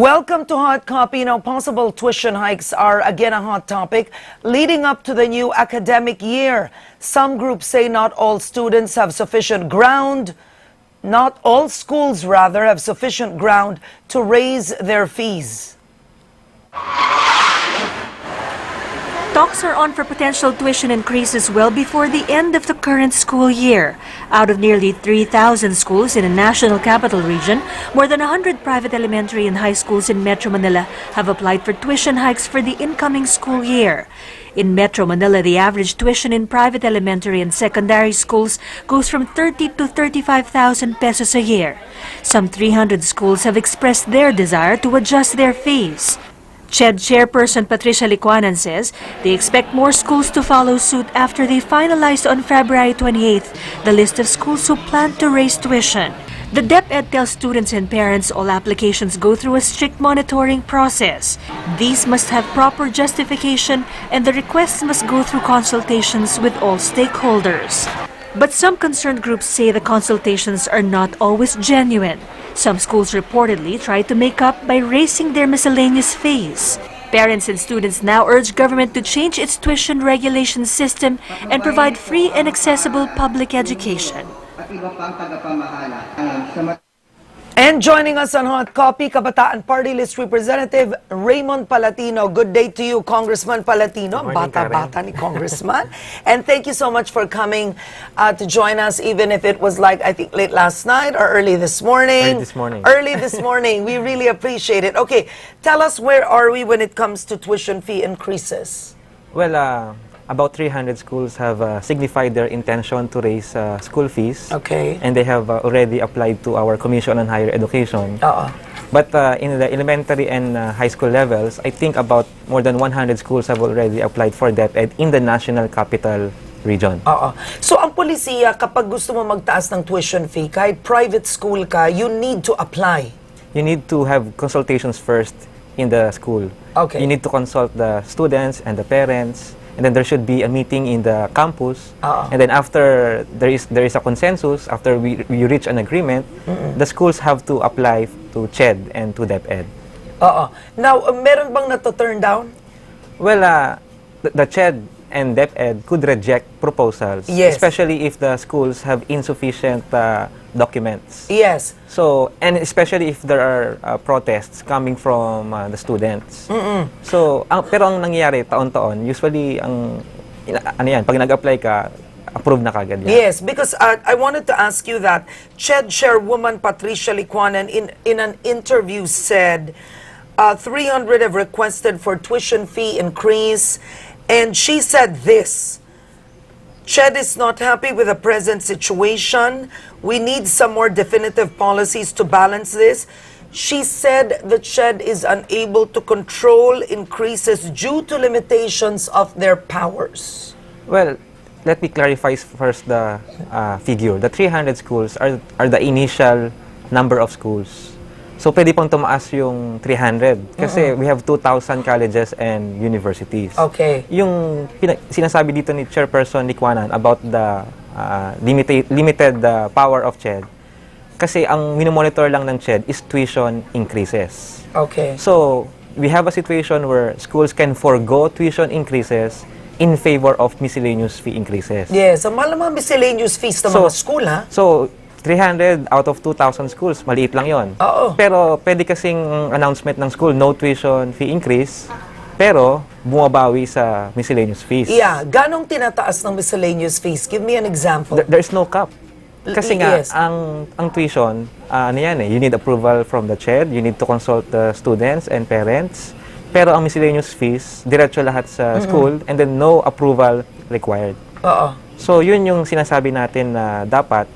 Welcome to Hot Copy. Now, possible tuition hikes are again a hot topic leading up to the new academic year. Some groups say not all students have sufficient ground, not all schools rather have sufficient ground to raise their fees. Talks are on for potential tuition increases well before the end of the current school year. Out of nearly 3,000 schools in the National Capital Region, more than 100 private elementary and high schools in Metro Manila have applied for tuition hikes for the incoming school year. In Metro Manila, the average tuition in private elementary and secondary schools goes from 30 to 35,000 pesos a year. Some 300 schools have expressed their desire to adjust their fees. CHED Chairperson Patricia Licuanan says they expect more schools to follow suit after they finalized on February 28th the list of schools who plan to raise tuition. The DepEd tells students and parents all applications go through a strict monitoring process. These must have proper justification and the requests must go through consultations with all stakeholders. But some concerned groups say the consultations are not always genuine. Some schools reportedly try to make up by raising their miscellaneous fees. Parents and students now urge government to change its tuition regulation system and provide free and accessible public education. And joining us on Hot Copy, Kabataan Party List Representative Raymond Palatino. Good day to you, Congressman Palatino. Bata-bata ni Congressman. And thank you so much for coming to join us, even if it was like, I think, late last night or early this morning. Early this morning. Early this morning. We really appreciate it. Okay, tell us, where are we when it comes to tuition fee increases? Well, about 300 schools have signified their intention to raise school fees. Okay. And they have already applied to our Commission on Higher Education. But in the elementary and high school levels, I think about more than 100 schools have already applied for DepEd in the National Capital Region. So ang polisiya, kapag gusto mo magtaas ng tuition fee, kahit private school ka, you need to apply. You need to have consultations first in the school. Okay. You need to consult the students and the parents. And then there should be a meeting in the campus. And then after there is a consensus, after we reach an agreement, the schools have to apply to CHED and to DepEd. Now, meron bang nato-turn down? Well, the CHED and DepEd could reject proposals, Yes. especially if the schools have insufficient documents. Yes. So, and especially if there are protests coming from the students. So, pero ang nangyayari taon-taon, usually ano yan, pag nag-apply ka, approve na kagad yan. Yes, because I wanted to ask you that CHED Chairwoman Patricia Licuanan in an interview said 300 have requested for tuition fee increase, and she said this: CHED is not happy with the present situation. We need some more definitive policies to balance this. She said that CHED is unable to control increases due to limitations of their powers. Well, let me clarify first the figure. The 300 schools are the initial number of schools. So, pwede pong tumaas yung 300 kasi we have 2,000 colleges and universities. Okay. Yung sinasabi dito ni Chairperson Licuanan about the limited power of CHED, kasi ang minomonitor lang ng CHED is tuition increases. Okay. So, we have a situation where schools can forgo tuition increases in favor of miscellaneous fee increases. Yes, ang mahal naman miscellaneous fees ng mga school, ha? So, 300 out of 2,000 schools, maliit lang yon. Pero pwede kasing announcement ng school, no tuition fee increase, pero bumabawi sa miscellaneous fees. Yeah, ganong tinataas ng miscellaneous fees? Give me an example. There's no cap. Kasi nga, Yes. ang tuition, ano yan you need approval from the CHED, you need to consult the students and parents, pero ang miscellaneous fees, diretso lahat sa school, and then no approval required. So, yun yung sinasabi natin na dapat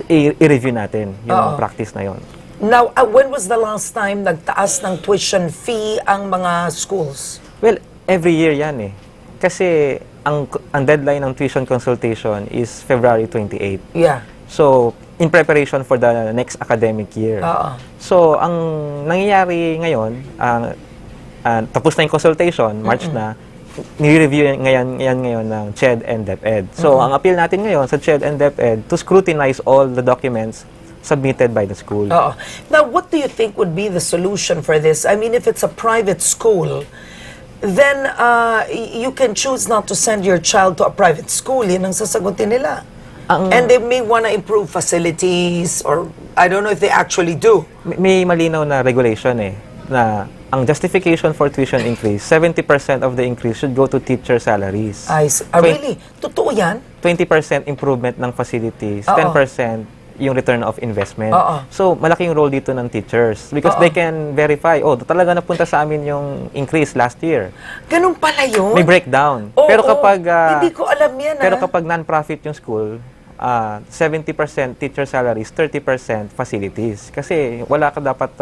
i-review natin yung practice na yon. Now, when was the last time nagtaas ng tuition fee ang mga schools? Well, every year yan eh. Kasi ang deadline ng tuition consultation is February 28. Yeah. So, in preparation for the next academic year. So, ang nangyayari ngayon, tapos na yung consultation, March na, ni-review ngayon ng CHED and DepEd. So, ang appeal natin ngayon sa CHED and DepEd to scrutinize all the documents submitted by the school. Oo. Now, what do you think would be the solution for this? I mean, if it's a private school, then you can choose not to send your child to a private school. Yan ang sasagutin nila. And they may want to improve facilities, or I don't know if they actually do. May malinaw na regulation na ang justification for tuition increase, 70% of the increase should go to teacher salaries. Really? Totoo yan? 20% improvement ng facilities, Oo. 10% yung return of investment. Oo. So, malaking role dito ng teachers because they can verify, talaga napunta sa amin yung increase last year. Ganun pala yun? May breakdown. Oo, Pero kapag hindi ko alam yan. pero kapag non-profit yung school, 70% teacher salaries, 30% facilities. Kasi wala ka dapat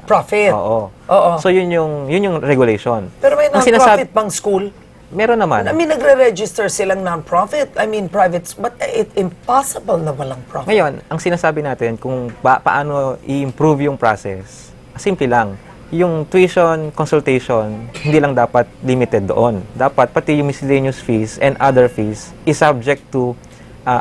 Profit. Oo. Oo. So yun yung regulation. Pero may Ang non-profit bang school? Meron naman. I mean, nagre-register silang non-profit. I mean, private, but it's impossible na walang profit. Ngayon, ang sinasabi natin kung paano i-improve yung process, simple lang. Yung tuition consultation, hindi lang dapat limited doon. Dapat pati yung miscellaneous fees and other fees is subject to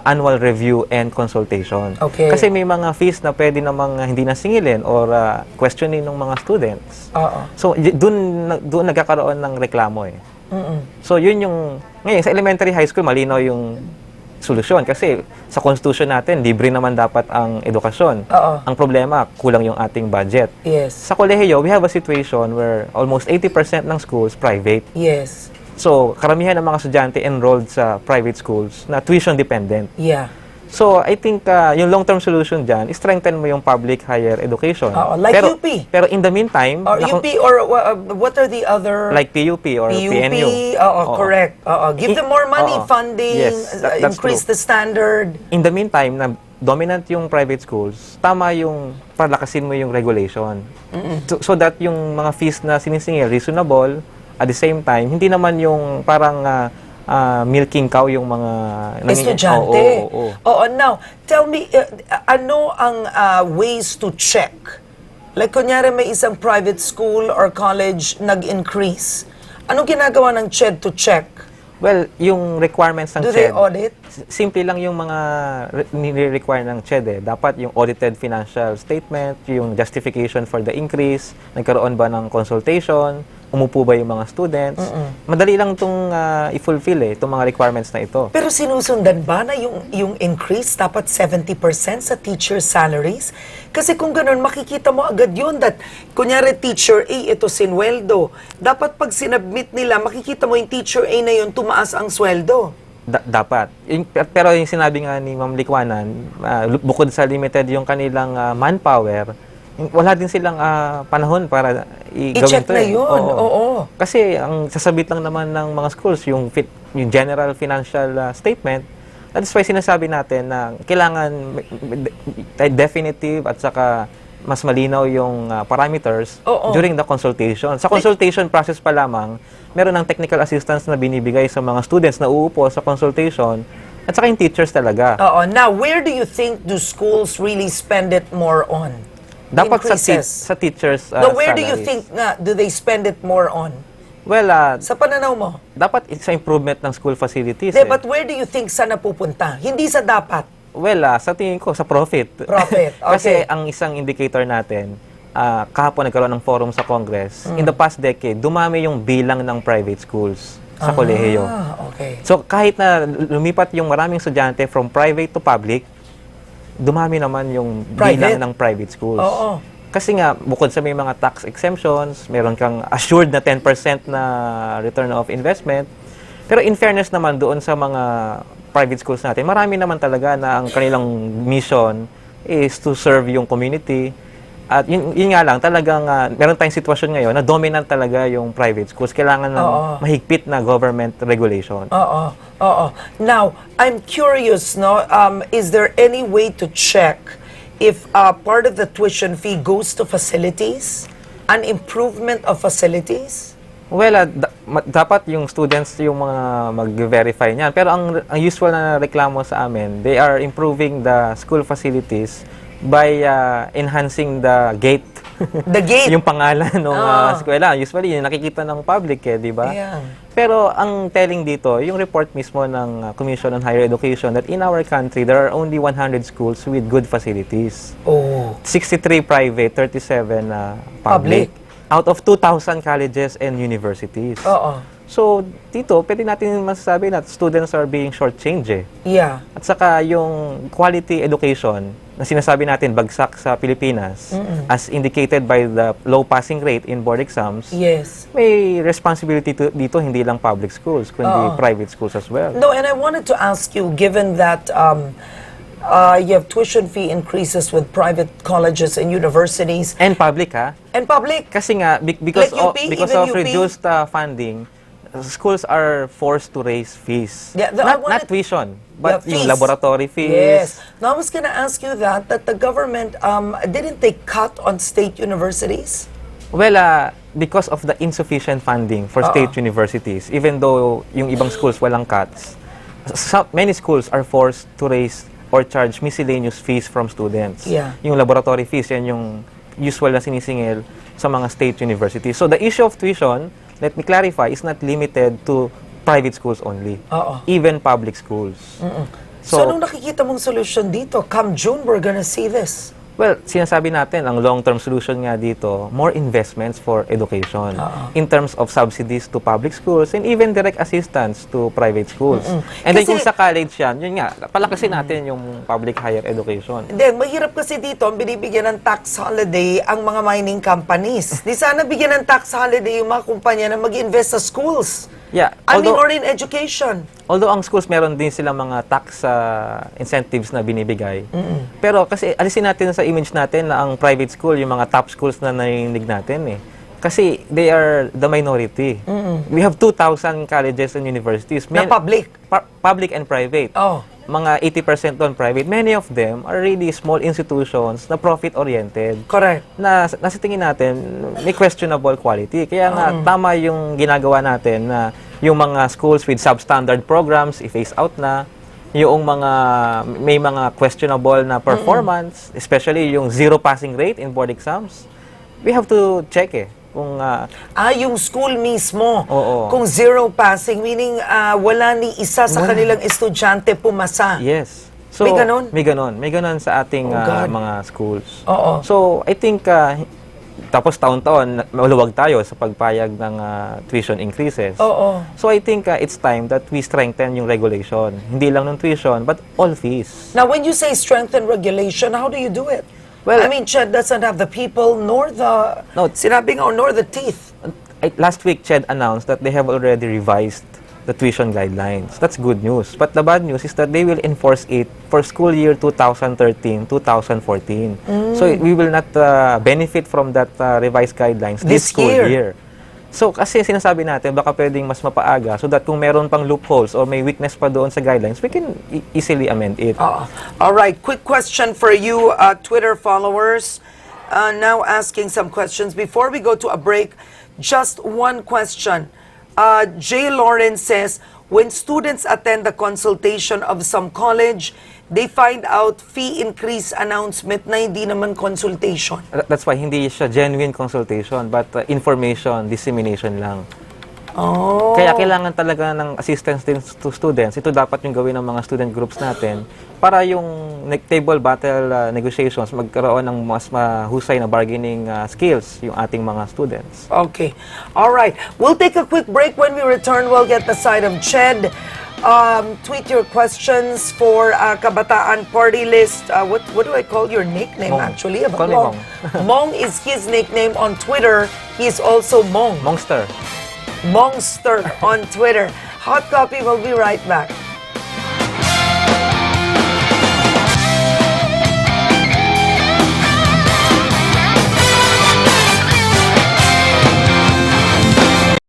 annual review and consultation. Okay. Kasi may mga fees na pwede namang hindi nasingilin or questioning ng mga students. Oo. So, doon nagkakaroon ng reklamo So, yun yung... Ngayon, sa elementary high school, malinaw yung solusyon. Kasi sa constitution natin, libre naman dapat ang edukasyon. Oo. Ang problema, kulang yung ating budget. Yes. Sa kolehiyo, we have a situation where almost 80% ng schools private. Yes. So, karamihan ng mga estudyante enrolled sa private schools na tuition dependent. Yeah. So, I think yung long-term solution dyan, strengthen mo yung public higher education. Like pero, UP. Pero in the meantime, Or UP, or what are the other... like PUP or PNU. Correct. Give them more money, funding, Yes, that's increase true. the standard. In the meantime, na dominant yung private schools, tama yung palakasin mo yung regulation. So that yung mga fees na sinisingil, reasonable, at the same time, hindi naman yung parang milking cow yung mga... Estudyante. Oo. Now, tell me, ano ang ways to check? Like, kunyari may isang private school or college nag-increase. Ano ginagawa ng CHED to check? Well, yung requirements ng Do they CHED, audit? simple lang yung mga nire-require ng CHED. Dapat yung audited financial statement, yung justification for the increase, nagkaroon ba ng consultation, umupo ba yung mga students. Madali lang itong i-fulfill itong mga requirements na ito. Pero sinusundan ba na yung increase dapat 70% sa teacher salaries? Kasi kung ganun, makikita mo agad yun that, kunyari teacher A, ito sinweldo. Dapat pag sinubmit nila, makikita mo yung teacher A na yun, tumaas ang sweldo. Dapat. Pero yung sinabi nga ni Ma'am Likwanan, bukod sa limited yung kanilang manpower, wala din silang panahon para I-check to. na yun. Oo. Kasi ang sasabit lang naman ng mga schools, yung general financial statement, that's why sinasabi natin na kailangan definitive at saka mas malinaw yung parameters during the consultation. Sa consultation process pa lamang, meron ng technical assistance na binibigay sa mga students na uupo sa consultation at saka yung teachers talaga. Now, where do you think do schools really spend it more on? Dapat Increases? sa teachers No, where do you salaries. think na do they spend it more on? Well, Sa pananaw mo? dapat sa improvement ng school facilities. But where do you think saan napupunta? Hindi sa dapat. Well, sa tingin ko, sa profit. Profit, Kasi okay. ang isang indicator natin, kahapon nagkaroon ng forum sa Congress, in the past decade, dumami yung bilang ng private schools sa kolehiyo. Okay. So kahit na lumipat yung maraming estudyante from private to public, dumami naman yung bilang ng private schools. Oo. Kasi nga, bukod sa may mga tax exemptions, meron kang assured na 10% na return of investment. Pero in fairness naman doon sa mga private schools natin, marami naman talaga na ang kanilang mission is to serve yung community. At yun nga lang, talagang meron tayong sitwasyon ngayon na dominant talaga yung private schools. Kailangan ng mahigpit na government regulation. Now, I'm curious, no? Is there any way to check if part of the tuition fee goes to facilities? An improvement of facilities? Well, dapat yung students yung mga mag-verify niyan. Pero ang usual na reklamo sa amin, they are improving the school facilities by enhancing the gate. The gate. Yung pangalan ng Ah. eskwela. Usually, yung nakikita ng public di ba? Yeah. Pero ang telling dito, yung report mismo ng Commission on Higher Education that in our country, there are only 100 schools with good facilities. Oh. 63 private, 37 public. Out of 2,000 colleges and universities. Oo. So, dito, pwede natin masasabi na students are being shortchanged. Yeah. At saka yung quality education na sinasabi natin bagsak sa Pilipinas, as indicated by the low passing rate in board exams, Yes. may responsibility dito hindi lang public schools, kundi private schools as well. No, and I wanted to ask you, given that you have tuition fee increases with private colleges and universities And public and public. kasi nga because Like UP, because even of UP? reduced funding, schools are forced to raise fees. Yeah, I not wanted- tuition, but Yeah, yung fees. laboratory fees. Yes. Now, I was going to ask you that the government, didn't they cut on state universities? Well, because of the insufficient funding for state universities, even though yung ibang schools walang cuts, many schools are forced to raise or charge miscellaneous fees from students. Yeah. Yung laboratory fees, yan yung usual na sinisingil sa mga state universities. So the issue of tuition, let me clarify, is not limited to private schools only. Even public schools. So, anong nakikita mong solution dito? Come June, we're gonna see this. Well, sinasabi natin, ang long-term solution nga dito, more investments for education in terms of subsidies to public schools and even direct assistance to private schools. And then Kasi- kung sa college yan, yun nga, palakasin natin yung public higher education. Then, mahirap kasi dito, binibigyan ng tax holiday ang mga mining companies. Di sana bigyan ng tax holiday yung mga kumpanya na mag-invest sa schools. Yeah, I mean, although, or in education. although ang schools meron din silang mga tax incentives na binibigay. Pero kasi alisin natin sa image natin na ang private school, yung mga top schools na narinig natin Kasi they are the minority. We have 2,000 colleges and universities. Na public. Public and private. Oh. Mga 80% doon private. Many of them are really small institutions na profit-oriented. Correct. Na sa tingin natin, may questionable quality. Kaya nga, tama yung ginagawa natin na yung mga schools with substandard programs, i-phase out na. Yung may mga questionable na performance, especially yung zero passing rate in board exams, we have to check kung Yung school mismo. Oo. Kung zero passing, meaning wala ni isa sa kanilang estudyante pumasa. yes. So, May ganon? May ganon sa ating Oh, God. mga schools. Oo. So, I think, tapos taon-taon, maluwag tayo sa pagpayag ng tuition increases. Oo. So, I think it's time that we strengthen yung regulation. Hindi lang ng tuition, but all fees. Now, when you say strengthen regulation, how do you do it? Well, I mean, CHED doesn't have the people nor the, No. sinabi nga, nor the teeth. Last week, CHED announced that they have already revised the tuition guidelines. That's good news. But the bad news is that they will enforce it for school year 2013-2014. So we will not benefit from that revised guidelines This this school year. year. So kasi sinasabi natin, baka pwedeng mas mapaaga so that kung meron pang loopholes or may weakness pa doon sa guidelines, we can easily amend it. All right, quick question for you, Twitter followers. Now asking some questions. Before we go to a break, just one question. Jay Lawrence says, when students attend the consultation of some college, they find out fee increase announcement na hindi naman consultation. That's why hindi siya genuine consultation but information dissemination lang. Oh. Kaya kailangan talaga ng assistance din to students. Ito dapat yung gawin ng mga student groups natin para yung table battle negotiations magkaroon ng mas mahusay na bargaining skills yung ating mga students. Okay. All right. We'll take a quick break. When we return, we'll get the side of CHED. Tweet your questions for Kabataan Party List. What do I call your nickname, Mong. actually? Call me Mong. Mong is his nickname on Twitter. He's also Mong. Mongster. Mongster on Twitter. Hot Copy will be right back.